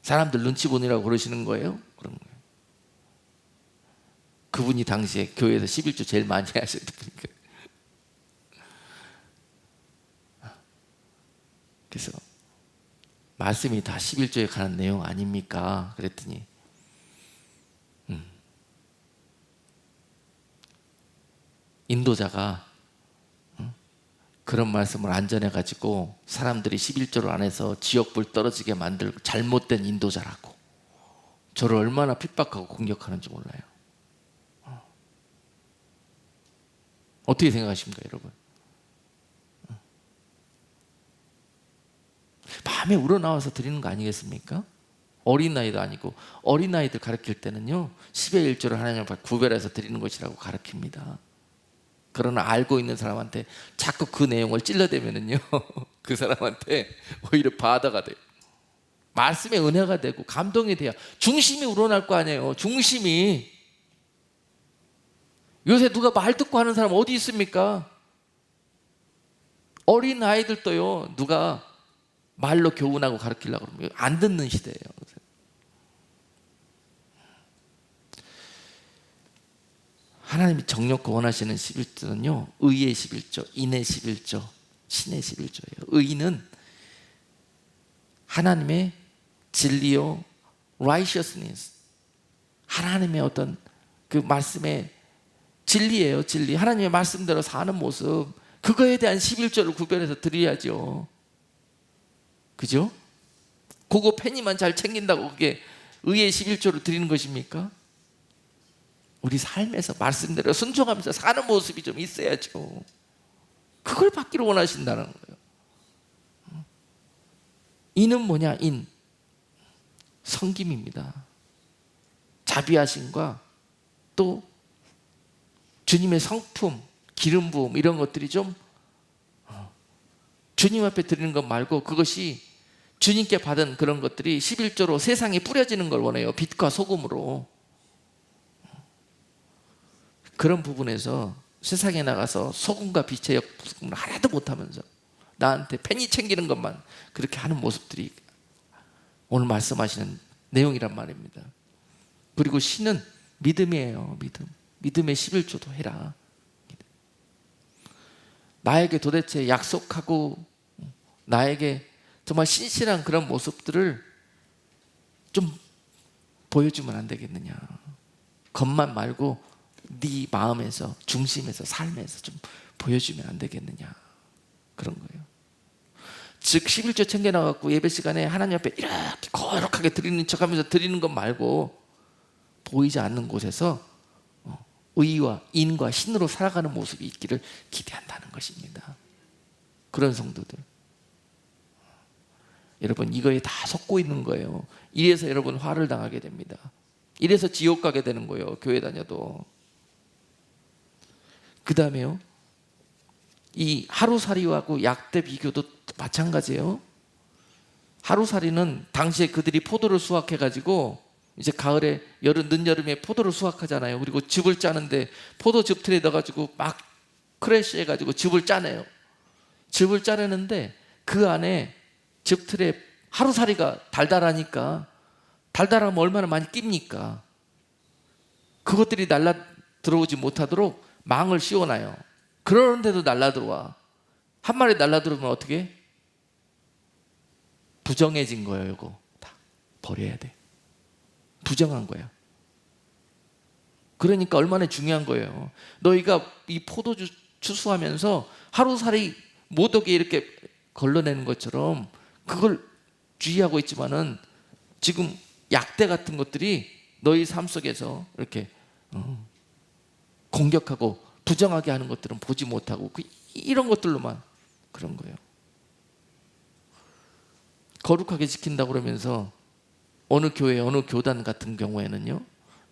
사람들 눈치 보느라고 그러시는 거예요? 그런 거예요. 그분이 당시에 교회에서 11조 제일 많이 하셨던 분이니까. 그래서 말씀이 다 11조에 관한 내용 아닙니까? 그랬더니 인도자가 그런 말씀을 안 전해가지고 사람들이 11조를 안 해서 지옥불 떨어지게 만들고 잘못된 인도자라고 저를 얼마나 핍박하고 공격하는지 몰라요. 어떻게 생각하십니까, 여러분? 밤에 우러나와서 드리는 거 아니겠습니까? 어린아이도 아니고 어린아이들 가르칠 때는요 10의 1조를 하나님 앞에 구별해서 드리는 것이라고 가르칩니다. 그러나 알고 있는 사람한테 자꾸 그 내용을 찔러대면은요 그 사람한테 오히려 바다가 돼요. 말씀의 은혜가 되고 감동이 돼야 중심이 우러날 거 아니에요. 중심이. 요새 누가 말 듣고 하는 사람 어디 있습니까? 어린 아이들도요 누가 말로 교훈하고 가르치려고 그러면 안 듣는 시대예요. 하나님이 정욕고 원하시는 11조는요 의의 11조, 인의 11조, 신의 11조예요. 의는 하나님의 진리요 righteousness, 하나님의 어떤 그 말씀의 진리예요. 진리, 하나님의 말씀대로 사는 모습, 그거에 대한 11조를 구별해서 드려야죠. 그죠? 그거 penny만 잘 챙긴다고 그게 의의 11조를 드리는 것입니까? 우리 삶에서 말씀대로 순종하면서 사는 모습이 좀 있어야죠. 그걸 받기를 원하신다는 거예요. 인은 뭐냐? 인, 섬김입니다. 자비하심과 또 주님의 성품, 기름 부음, 이런 것들이 좀 주님 앞에 드리는 것 말고 그것이 주님께 받은 그런 것들이 11조로 세상에 뿌려지는 걸 원해요. 빛과 소금으로. 그런 부분에서 세상에 나가서 소금과 빛의 역할을 하나도 못하면서 나한테 penny 챙기는 것만 그렇게 하는 모습들이 오늘 말씀하시는 내용이란 말입니다. 그리고 신은 믿음이에요. 믿음의 11조도 해라. 나에게 도대체 약속하고 나에게 정말 신실한 그런 모습들을 좀 보여주면 안 되겠느냐. 겉만 말고 네 마음에서, 중심에서, 삶에서 좀 보여주면 안 되겠느냐. 그런 거예요. 즉 11조 챙겨나갖고 예배 시간에 하나님 앞에 이렇게 거룩하게 드리는 척하면서 드리는 것 말고 보이지 않는 곳에서 의와 인과 신으로 살아가는 모습이 있기를 기대한다는 것입니다. 그런 성도들, 여러분 이거에 다 속고 있는 거예요. 이래서 여러분 화를 당하게 됩니다. 이래서 지옥 가게 되는 거예요. 교회 다녀도. 그 다음에요, 이 하루살이하고 약대 비교도 마찬가지예요. 하루살이는 당시에 그들이 포도를 수확해가지고 이제 가을에 늦여름에 포도를 수확하잖아요. 그리고 즙을 짜는데 포도즙 틀에 넣어가지고 막 크래쉬 해가지고 즙을 짜내요. 즙을 짜내는데 그 안에 즙 틀에 하루살이가 달달하니까, 달달하면 얼마나 많이 낍니까? 그것들이 날라 들어오지 못하도록 망을 씌워놔요. 그러는데도 날라 들어와. 한 마리 날라 들어오면 어떻게? 부정해진 거예요. 이거 다 버려야 돼. 부정한 거야. 그러니까 얼마나 중요한 거예요. 너희가 이 포도주 추수하면서 하루살이 못 오게 이렇게 걸러내는 것처럼 그걸 주의하고 있지만은 지금 약대 같은 것들이 너희 삶 속에서 이렇게 공격하고 부정하게 하는 것들은 보지 못하고 이런 것들로만 그런 거예요. 거룩하게 지킨다고 그러면서 어느 교회, 어느 교단 같은 경우에는요,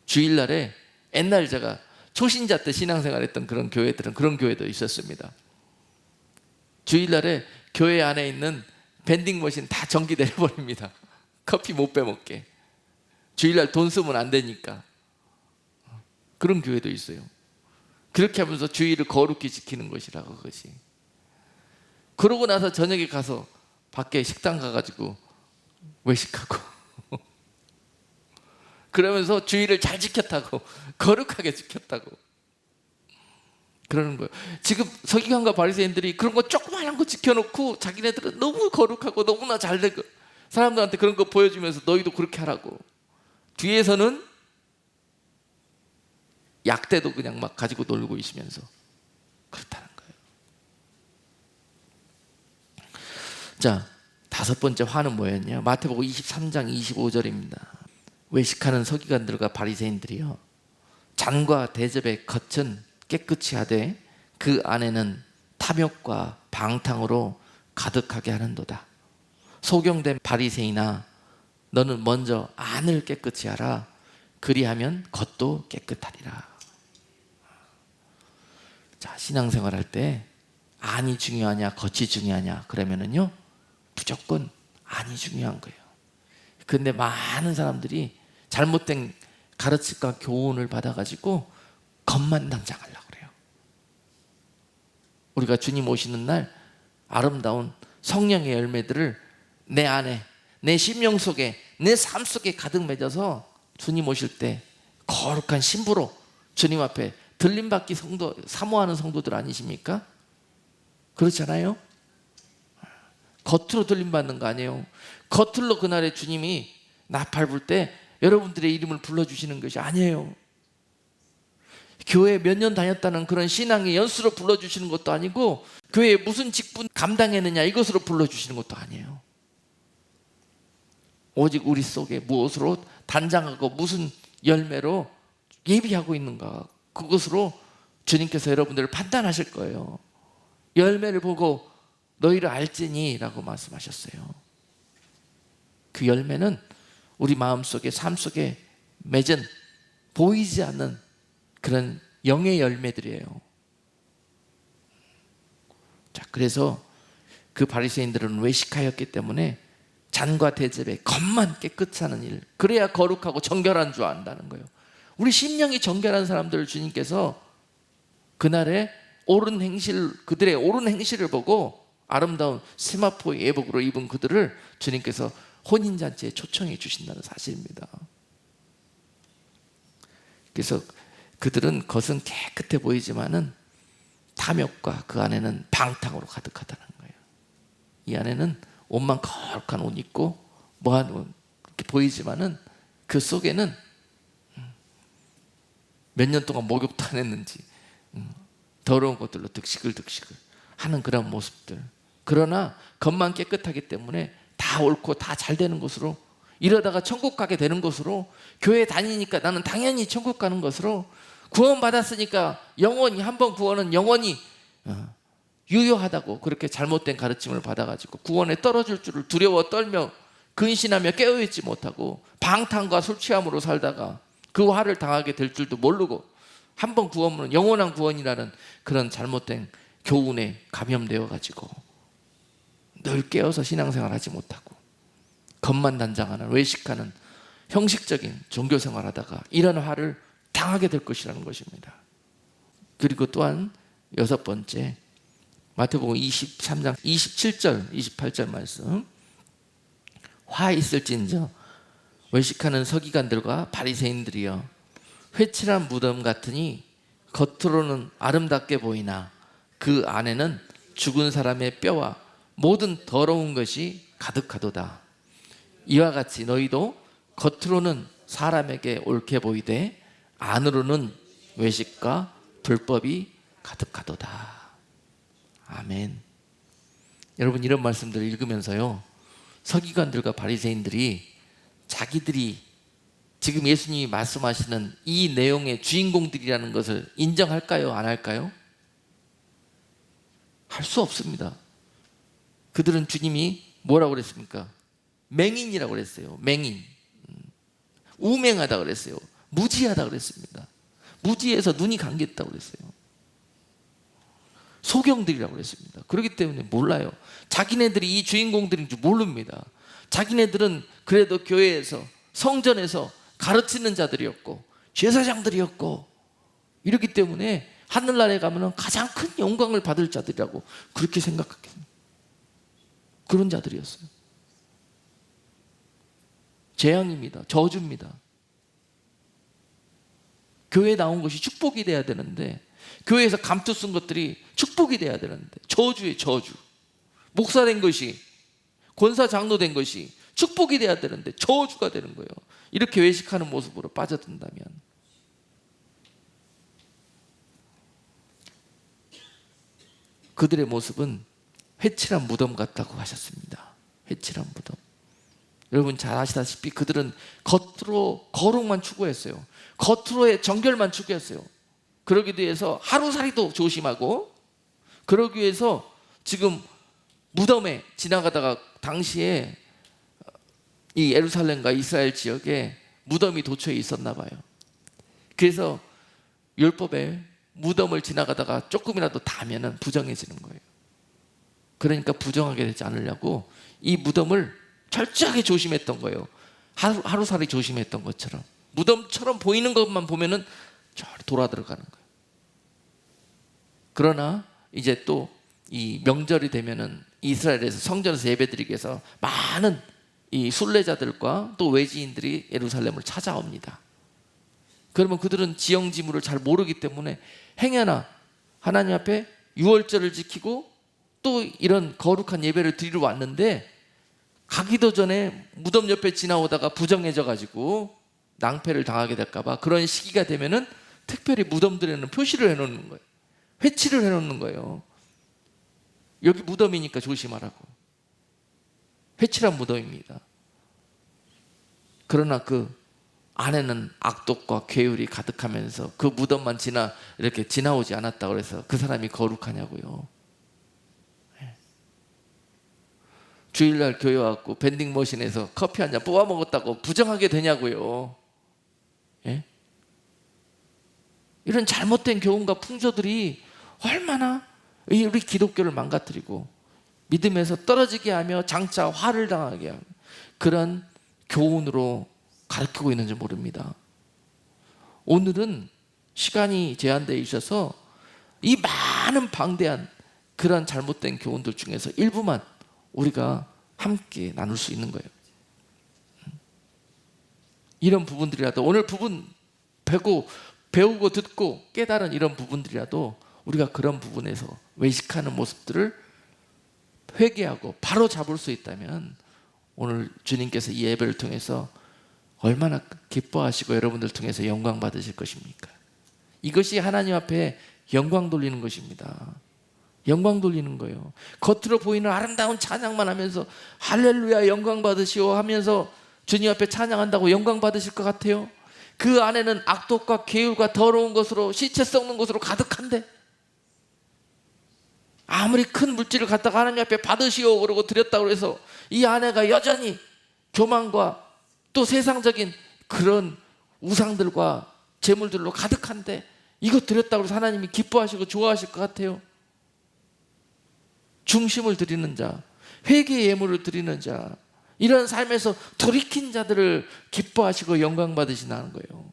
주일날에 옛날 제가 초신자 때 신앙생활 했던 그런 교회들은 그런 교회도 있었습니다. 주일날에 교회 안에 있는 밴딩머신 다 전기 내려버립니다. 커피 못 빼먹게. 주일날 돈 쓰면 안 되니까. 그런 교회도 있어요. 그렇게 하면서 주일을 거룩히 지키는 것이라고. 그것이. 그러고 나서 저녁에 가서 밖에 식당 가가지고 외식하고 그러면서 주일을 잘 지켰다고, 거룩하게 지켰다고 그러는 거예요. 지금 서기관과 바리새인들이 그런 거 조그마한 거 지켜놓고 자기네들은 너무 거룩하고 너무나 잘 되고 사람들한테 그런 거 보여주면서 너희도 그렇게 하라고, 뒤에서는 약대도 그냥 막 가지고 놀고 있으면서 그렇다는 거예요. 자, 다섯 번째 화는 뭐였냐? 마태복음 23장 25절입니다. 외식하는 서기관들과 바리새인들이요, 잔과 대접의 겉은 깨끗이 하되 그 안에는 탐욕과 방탕으로 가득하게 하는도다. 소경된 바리새인아, 너는 먼저 안을 깨끗이 하라. 그리하면 겉도 깨끗하리라. 자, 신앙생활할 때 안이 중요하냐 겉이 중요하냐 그러면은요, 무조건 안이 중요한 거예요. 근데 많은 사람들이 잘못된 가르침과 교훈을 받아가지고 겉만 단장하려고 그래요. 우리가 주님 오시는 날 아름다운 성령의 열매들을 내 안에, 내 심령 속에, 내 삶 속에 가득 맺어서 주님 오실 때 거룩한 신부로 주님 앞에 들림받기 성도, 사모하는 성도들 아니십니까? 그렇잖아요? 겉으로 들림받는 거 아니에요. 겉으로 그날에 주님이 나팔 불 때 여러분들의 이름을 불러주시는 것이 아니에요. 교회 몇 년 다녔다는 그런 신앙의 연수로 불러주시는 것도 아니고, 교회에 무슨 직분 감당했느냐 이것으로 불러주시는 것도 아니에요. 오직 우리 속에 무엇으로 단장하고 무슨 열매로 예비하고 있는가, 그것으로 주님께서 여러분들을 판단하실 거예요. 열매를 보고 너희를 알지니 라고 말씀하셨어요. 그 열매는 우리 마음속에, 삶 속에 맺은 보이지 않는 그런 영의 열매들이에요. 자, 그래서 그 바리새인들은 외식하였기 때문에 잔과 대접에 겉만 깨끗이 하는 일, 그래야 거룩하고 정결한 줄 안다는 거예요. 우리 심령이 정결한 사람들을 주님께서 그날에 옳은 행실, 그들의 옳은 행실을 보고 아름다운 세마포의 예복으로 입은 그들을 주님께서 혼인잔치에 초청해 주신다는 사실입니다. 그래서 그들은 겉은 깨끗해 보이지만은 탐욕과 그 안에는 방탕으로 가득하다는 거예요. 이 안에는 옷만 거룩한 옷 입고 뭐하는 그렇게 보이지만은 그 속에는 몇 년 동안 목욕도 안 했는지 더러운 것들로 득식을 하는 그런 모습들. 그러나 겉만 깨끗하기 때문에 다 옳고 다 잘 되는 것으로, 이러다가 천국 가게 되는 것으로, 교회 다니니까 나는 당연히 천국 가는 것으로, 구원 받았으니까 영원히, 한번 구원은 영원히 유효하다고 그렇게 잘못된 가르침을 받아가지고 구원에 떨어질 줄을 두려워 떨며 근신하며 깨어있지 못하고 방탕과 술 취함으로 살다가 그 화를 당하게 될 줄도 모르고, 한번 구원은 영원한 구원이라는 그런 잘못된 교훈에 감염되어 가지고 늘 깨어서 신앙생활 하지 못하고 겉만 단장하는, 외식하는 형식적인 종교생활 하다가 이런 화를 당하게 될 것이라는 것입니다. 그리고 또한 여섯 번째, 마태복음 23장 27절 28절 말씀, 화 있을진저 외식하는 서기관들과 바리새인들이여, 회칠한 무덤 같으니 겉으로는 아름답게 보이나 그 안에는 죽은 사람의 뼈와 모든 더러운 것이 가득하도다. 이와 같이 너희도 겉으로는 사람에게 옳게 보이되 안으로는 외식과 불법이 가득하도다. 아멘. 여러분, 이런 말씀들을 읽으면서요, 서기관들과 바리새인들이 자기들이 지금 예수님이 말씀하시는 이 내용의 주인공들이라는 것을 인정할까요? 안 할까요? 할 수 없습니다. 그들은 주님이 뭐라고 그랬습니까? 맹인이라고 그랬어요. 맹인. 우맹하다 그랬어요. 무지하다 그랬습니다. 무지해서 눈이 감겼다고 그랬어요. 소경들이라고 그랬습니다. 그렇기 때문에 몰라요. 자기네들이 이 주인공들인 줄 모릅니다. 자기네들은 그래도 교회에서, 성전에서 가르치는 자들이었고 제사장들이었고, 이렇기 때문에 하늘나라에 가면 가장 큰 영광을 받을 자들이라고 그렇게 생각했습니다. 그런 자들이었어요. 재앙입니다. 저주입니다. 교회에 나온 것이 축복이 돼야 되는데, 교회에서 감투 쓴 것들이 축복이 돼야 되는데 저주예요. 저주. 목사 된 것이, 권사 장로 된 것이 축복이 돼야 되는데 저주가 되는 거예요. 이렇게 외식하는 모습으로 빠져든다면. 그들의 모습은 회칠한 무덤 같다고 하셨습니다. 회칠한 무덤. 여러분 잘 아시다시피 그들은 겉으로 거룩만 추구했어요. 겉으로의 정결만 추구했어요. 그러기 위해서 하루살이도 조심하고, 그러기 위해서 지금 무덤에 지나가다가 당시에 이 예루살렘과 이스라엘 지역에 무덤이 도처에 있었나 봐요. 그래서 율법에 무덤을 지나가다가 조금이라도 닿으면 부정해지는 거예요. 그러니까 부정하게 되지 않으려고 이 무덤을 철저하게 조심했던 거예요. 하루살이 조심했던 것처럼. 무덤처럼 보이는 것만 보면은 돌아 들어가는 거예요. 그러나 이제 또 이 명절이 되면은 이스라엘에서 성전에서 예배드리기 위해서 많은 이 순례자들과 또 외지인들이 예루살렘을 찾아옵니다. 그러면 그들은 지형지물을 잘 모르기 때문에 행여나 하나님 앞에 유월절을 지키고 또 이런 거룩한 예배를 드리러 왔는데 가기도 전에 무덤 옆에 지나오다가 부정해져 가지고 낭패를 당하게 될까 봐 그런 시기가 되면은 특별히 무덤들에는 표시를 해놓는 거예요. 회치를 해놓는 거예요. 여기 무덤이니까 조심하라고. 회칠한 무덤입니다. 그러나 그 안에는 악독과 괴율이 가득하면서 그 무덤만 이렇게 지나오지 않았다고 해서 그 사람이 거룩하냐고요. 주일날 교회 와갖고 밴딩머신에서 커피 한 잔 뽑아 먹었다고 부정하게 되냐고요. 예? 이런 잘못된 교훈과 풍조들이 얼마나 우리 기독교를 망가뜨리고 믿음에서 떨어지게 하며 장차 화를 당하게 하고 그런 교훈으로 가르치고 있는지 모릅니다. 오늘은 시간이 제한되어 있어서 이 많은 방대한 그런 잘못된 교훈들 중에서 일부만 우리가 함께 나눌 수 있는 거예요. 이런 부분들이라도 오늘 부분 배우고 듣고 깨달은 이런 부분들이라도 우리가 그런 부분에서 외식하는 모습들을 회개하고 바로 잡을 수 있다면 오늘 주님께서 이 예배를 통해서 얼마나 기뻐하시고 여러분들 통해서 영광 받으실 것입니까? 이것이 하나님 앞에 영광 돌리는 것입니다. 영광 돌리는 거예요. 겉으로 보이는 아름다운 찬양만 하면서 할렐루야 영광 받으시오 하면서 주님 앞에 찬양한다고 영광 받으실 것 같아요? 그 안에는 악독과 계율과 더러운 것으로 시체 썩는 것으로 가득한데 아무리 큰 물질을 갖다가 하나님 앞에 받으시오 그러고 드렸다고 해서 이 안에가 여전히 교만과 또 세상적인 그런 우상들과 재물들로 가득한데 이거 드렸다고 해서 하나님이 기뻐하시고 좋아하실 것 같아요? 중심을 드리는 자, 회개의 예물을 드리는 자, 이런 삶에서 돌이킨 자들을 기뻐하시고 영광 받으시는 거예요.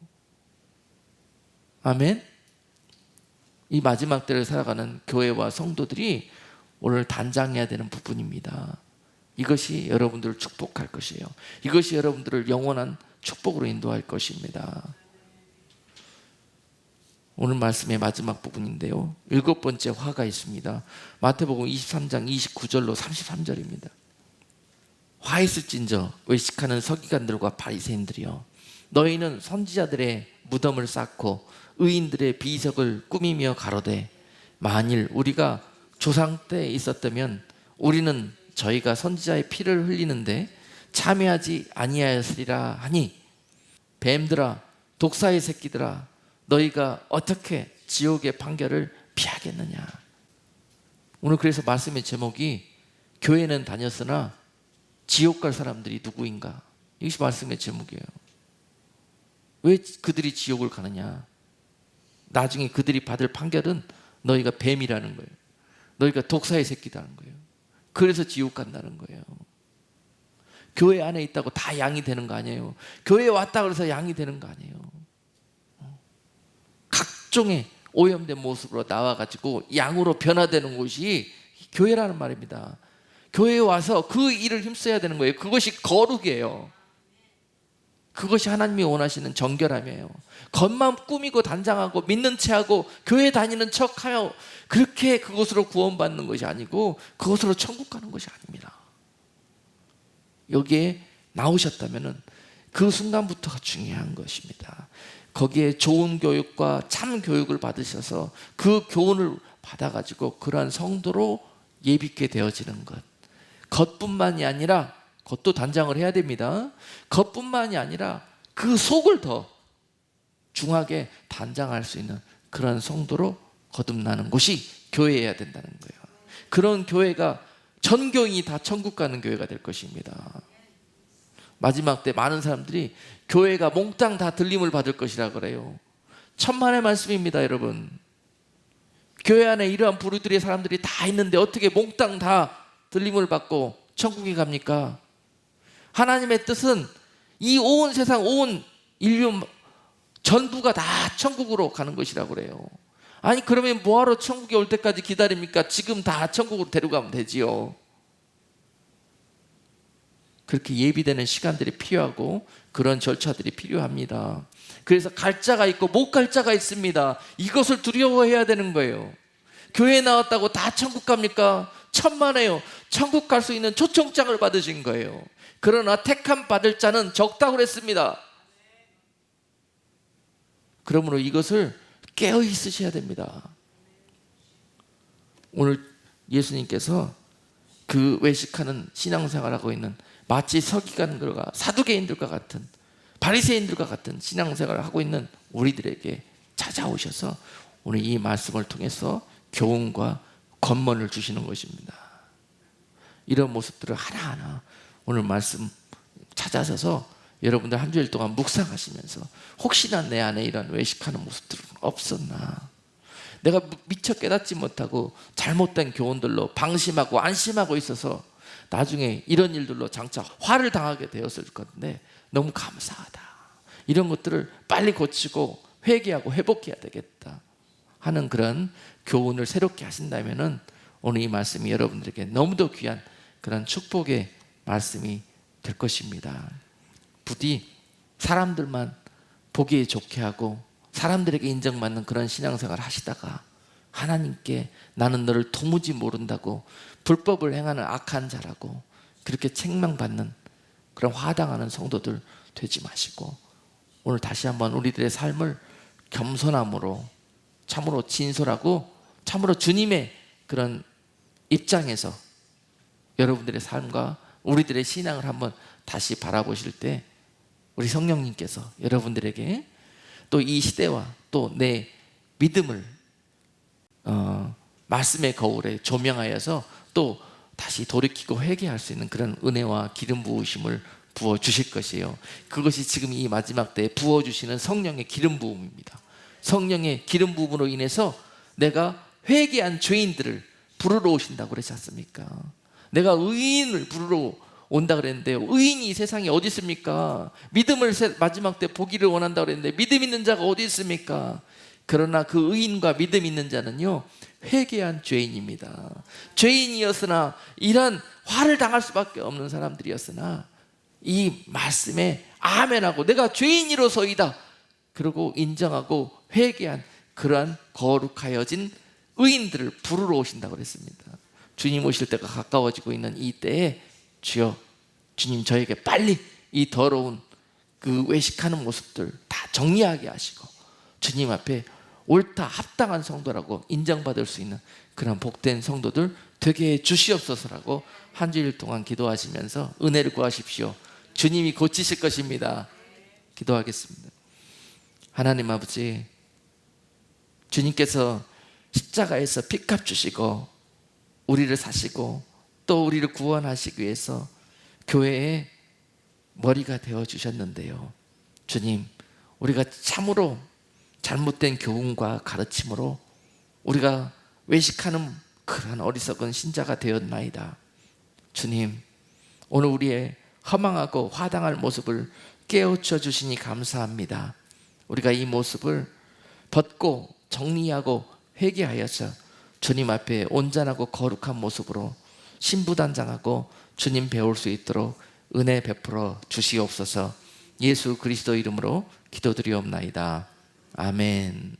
아멘. 이 마지막 때를 살아가는 교회와 성도들이 오늘 단장해야 되는 부분입니다. 이것이 여러분들을 축복할 것이에요. 이것이 여러분들을 영원한 축복으로 인도할 것입니다. 오늘 말씀의 마지막 부분인데요, 7번째 화가 있습니다. 마태복음 23장 29절로 33절입니다. 화 있을진저 외식하는 서기관들과 바리새인들이여, 너희는 선지자들의 무덤을 쌓고 의인들의 비석을 꾸미며 가로되 만일 우리가 조상 때 있었다면 우리는 저희가 선지자의 피를 흘리는데 참여하지 아니하였으리라 하니 뱀들아 독사의 새끼들아 너희가 어떻게 지옥의 판결을 피하겠느냐. 오늘 그래서 말씀의 제목이 교회는 다녔으나 지옥 갈 사람들이 누구인가, 이것이 말씀의 제목이에요. 왜 그들이 지옥을 가느냐? 나중에 그들이 받을 판결은 너희가 뱀이라는 거예요. 너희가 독사의 새끼다는 거예요. 그래서 지옥 간다는 거예요. 교회 안에 있다고 다 양이 되는 거 아니에요. 교회에 왔다고 해서 양이 되는 거 아니에요. 각종의 오염된 모습으로 나와가지고 양으로 변화되는 곳이 교회라는 말입니다. 교회에 와서 그 일을 힘써야 되는 거예요. 그것이 거룩이에요. 그것이 하나님이 원하시는 정결함이에요. 겉만 꾸미고 단장하고 믿는 체하고 교회 다니는 척하며 그렇게 그것으로 구원받는 것이 아니고 그것으로 천국 가는 것이 아닙니다. 여기에 나오셨다면 그 순간부터가 중요한 것입니다. 거기에 좋은 교육과 참 교육을 받으셔서 그 교훈을 받아가지고 그러한 성도로 예비게 되어지는 것, 겉뿐만이 아니라, 겉도 단장을 해야 됩니다. 겉뿐만이 아니라 그 속을 더 중하게 단장할 수 있는 그런 성도로 거듭나는 곳이 교회여야 된다는 거예요. 그런 교회가 전 교인이 다 천국 가는 교회가 될 것입니다. 마지막 때 많은 사람들이 교회가 몽땅 다 들림을 받을 것이라 그래요. 천만의 말씀입니다, 여러분. 교회 안에 이러한 부류들의 사람들이 다 있는데 어떻게 몽땅 다 들림을 받고 천국에 갑니까? 하나님의 뜻은 이 온 세상, 온 인류 전부가 다 천국으로 가는 것이라고 그래요. 아니 그러면 뭐하러 천국에 올 때까지 기다립니까? 지금 다 천국으로 데려가면 되지요. 그렇게 예비되는 시간들이 필요하고 그런 절차들이 필요합니다. 그래서 갈 자가 있고 못 갈 자가 있습니다. 이것을 두려워해야 되는 거예요. 교회에 나왔다고 다 천국 갑니까? 천만에요. 천국 갈 수 있는 초청장을 받으신 거예요. 그러나 택함 받을 자는 적다고 그랬습니다. 그러므로 이것을 깨어 있으셔야 됩니다. 오늘 예수님께서 그 외식하는 신앙생활하고 있는 마치 서기관들과 사두개인들과 같은 바리새인들과 같은 신앙생활을 하고 있는 우리들에게 찾아오셔서 오늘 이 말씀을 통해서 교훈과 권면을 주시는 것입니다. 이런 모습들을 하나하나 오늘 말씀 찾아서서 여러분들 한 주일 동안 묵상하시면서 혹시나 내 안에 이런 외식하는 모습들은 없었나, 내가 미처 깨닫지 못하고 잘못된 교훈들로 방심하고 안심하고 있어서 나중에 이런 일들로 장차 화를 당하게 되었을 건데 너무 감사하다, 이런 것들을 빨리 고치고 회개하고 회복해야 되겠다 하는 그런 교훈을 새롭게 하신다면은 오늘 이 말씀이 여러분들에게 너무도 귀한 그런 축복의 말씀이 될 것입니다. 부디 사람들만 보기에 좋게 하고 사람들에게 인정받는 그런 신앙생활을 하시다가 하나님께 나는 너를 도무지 모른다고 불법을 행하는 악한 자라고 그렇게 책망받는 그런 화당하는 성도들 되지 마시고 오늘 다시 한번 우리들의 삶을 겸손함으로 참으로 진솔하고 참으로 주님의 그런 입장에서 여러분들의 삶과 우리들의 신앙을 한번 다시 바라보실 때 우리 성령님께서 여러분들에게 또 이 시대와 또 내 믿음을 말씀의 거울에 조명하여서 또 다시 돌이키고 회개할 수 있는 그런 은혜와 기름 부으심을 부어주실 것이에요. 그것이 지금 이 마지막 때에 부어주시는 성령의 기름 부음입니다. 성령의 기름 부음으로 인해서 내가 회개한 죄인들을 부르러 오신다고 그러지 않습니까? 내가 의인을 부르러 온다 그랬는데요, 의인이 이 세상에 어디 있습니까? 믿음을 마지막 때 보기를 원한다 그랬는데 믿음 있는 자가 어디 있습니까? 그러나 그 의인과 믿음 있는 자는요 회개한 죄인입니다. 죄인이었으나 이런 화를 당할 수밖에 없는 사람들이었으나 이 말씀에 아멘하고 내가 죄인이로서이다 그러고 인정하고 회개한 그러한 거룩하여진 의인들을 부르러 오신다고 그랬습니다. 주님 오실 때가 가까워지고 있는 이 때에 주여 주님 저에게 빨리 이 더러운 그 외식하는 모습들 다 정리하게 하시고 주님 앞에 옳다 합당한 성도라고 인정받을 수 있는 그런 복된 성도들 되게 해 주시옵소서라고 한 주일 동안 기도하시면서 은혜를 구하십시오. 주님이 고치실 것입니다. 기도하겠습니다. 하나님 아버지, 주님께서 십자가에서 피값 주시고 우리를 사시고 또 우리를 구원하시기 위해서 교회의 머리가 되어 주셨는데요, 주님 우리가 참으로 잘못된 교훈과 가르침으로 우리가 외식하는 그런 어리석은 신자가 되었나이다. 주님 오늘 우리의 허망하고 화당할 모습을 깨우쳐 주시니 감사합니다. 우리가 이 모습을 벗고 정리하고 회개하여서 주님 앞에 온전하고 거룩한 모습으로 신부단장하고 주님 배울 수 있도록 은혜 베풀어 주시옵소서. 예수 그리스도 이름으로 기도드리옵나이다. 아멘.